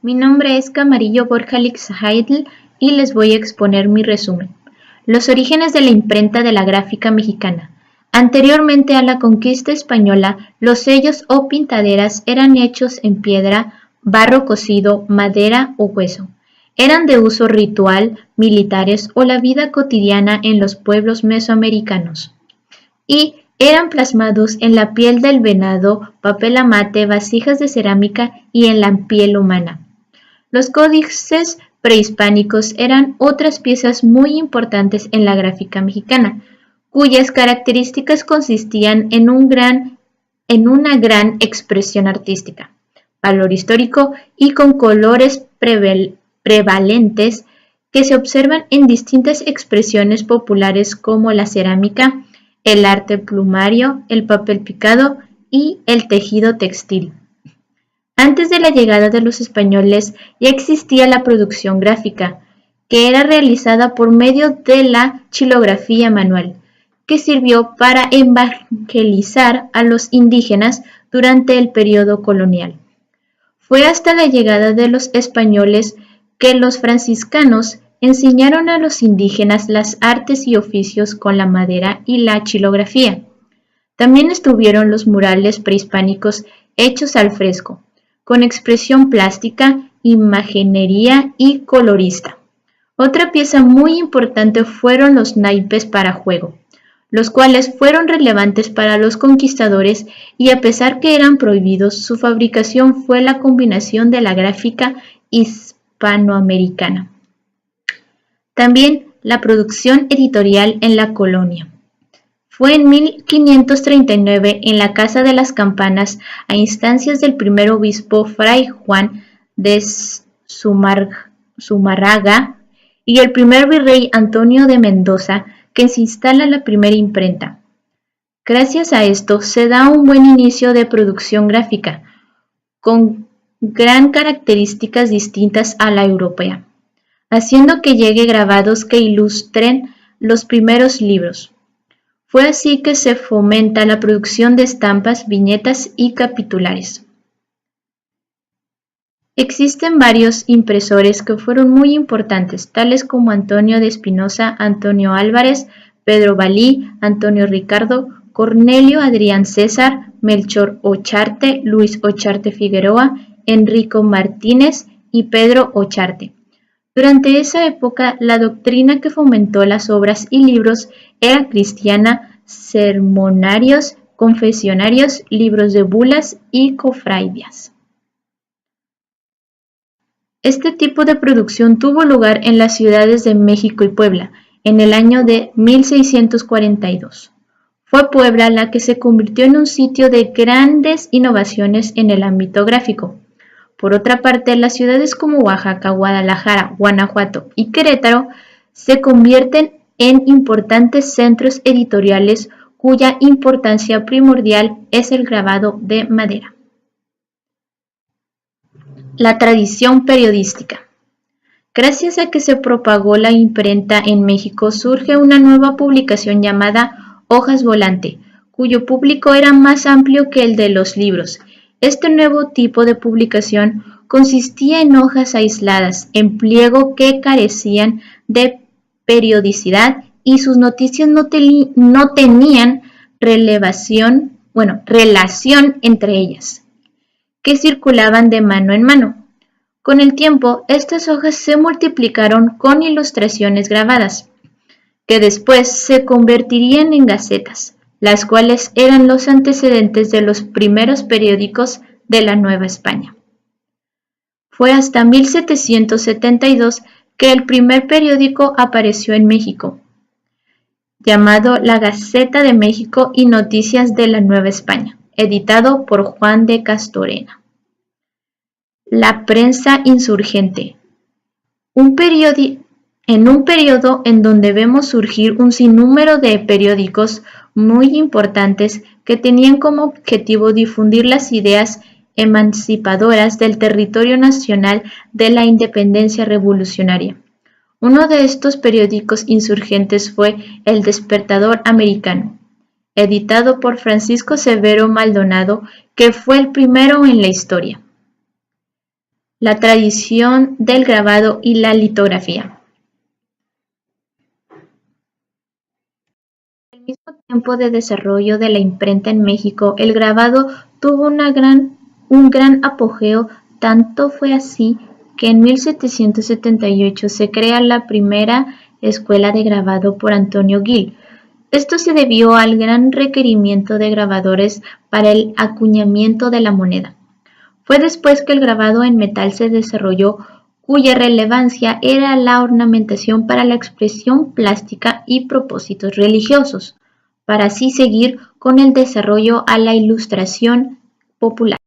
Mi nombre es Camarillo Borja Lixahaitl y les voy a exponer mi resumen. Los orígenes de la imprenta de la gráfica mexicana. Anteriormente a la conquista española, los sellos o pintaderas eran hechos en piedra, barro cocido, madera o hueso. Eran de uso ritual, militares o la vida cotidiana en los pueblos mesoamericanos. Y eran plasmados en la piel del venado, papel amate, vasijas de cerámica y en la piel humana. Los códices prehispánicos eran otras piezas muy importantes en la gráfica mexicana, cuyas características consistían en una gran expresión artística, valor histórico y con colores prevalentes que se observan en distintas expresiones populares como la cerámica, el arte plumario, el papel picado y el tejido textil. Antes de la llegada de los españoles ya existía la producción gráfica, que era realizada por medio de la xilografía manual, que sirvió para evangelizar a los indígenas durante el periodo colonial. Fue hasta la llegada de los españoles que los franciscanos enseñaron a los indígenas las artes y oficios con la madera y la xilografía. También estuvieron los murales prehispánicos hechos al fresco, con expresión plástica, imaginería y colorista. Otra pieza muy importante fueron los naipes para juego, los cuales fueron relevantes para los conquistadores y a pesar que eran prohibidos, su fabricación fue la combinación de la gráfica hispanoamericana. También la producción editorial en la colonia. Fue en 1539 en la Casa de las Campanas, a instancias del primer obispo Fray Juan de Zumárraga y el primer virrey Antonio de Mendoza, que se instala la primera imprenta. Gracias a esto se da un buen inicio de producción gráfica, con gran características distintas a la europea, haciendo que llegue grabados que ilustren los primeros libros. Fue así que se fomenta la producción de estampas, viñetas y capitulares. Existen varios impresores que fueron muy importantes, tales como Antonio de Espinosa, Antonio Álvarez, Pedro Valí, Antonio Ricardo, Cornelio Adrián César, Melchor Ocharte, Luis Ocharte Figueroa, Enrico Martínez y Pedro Ocharte. Durante esa época, la doctrina que fomentó las obras y libros era cristiana, sermonarios, confesionarios, libros de bulas y cofradías. Este tipo de producción tuvo lugar en las ciudades de México y Puebla en el año de 1642. Fue Puebla la que se convirtió en un sitio de grandes innovaciones en el ámbito gráfico. Por otra parte, las ciudades como Oaxaca, Guadalajara, Guanajuato y Querétaro se convierten en importantes centros editoriales cuya importancia primordial es el grabado de madera. La tradición periodística. Gracias a que se propagó la imprenta en México, surge una nueva publicación llamada Hojas Volante, cuyo público era más amplio que el de los libros. Este nuevo tipo de publicación consistía en hojas aisladas, en pliego que carecían de periodicidad y sus noticias no tenían relación entre ellas, que circulaban de mano en mano. Con el tiempo, estas hojas se multiplicaron con ilustraciones grabadas, que después se convertirían en gacetas, las cuales eran los antecedentes de los primeros periódicos de la Nueva España. Fue hasta 1772 que el primer periódico apareció en México, llamado La Gaceta de México y Noticias de la Nueva España, editado por Juan de Castorena. La prensa insurgente. En un periodo en donde vemos surgir un sinnúmero de periódicos muy importantes que tenían como objetivo difundir las ideas emancipadoras del territorio nacional de la independencia revolucionaria. Uno de estos periódicos insurgentes fue El Despertador Americano, editado por Francisco Severo Maldonado, que fue el primero en la historia. la tradición del grabado y la litografía. Al mismo tiempo de desarrollo de la imprenta en México, el grabado tuvo un gran apogeo, tanto fue así que en 1778 se crea la primera escuela de grabado por Antonio Gil. Esto se debió al gran requerimiento de grabadores para el acuñamiento de la moneda. Fue después que el grabado en metal se desarrolló, cuya relevancia era la ornamentación para la expresión plástica y propósitos religiosos, para así seguir con el desarrollo a la ilustración popular.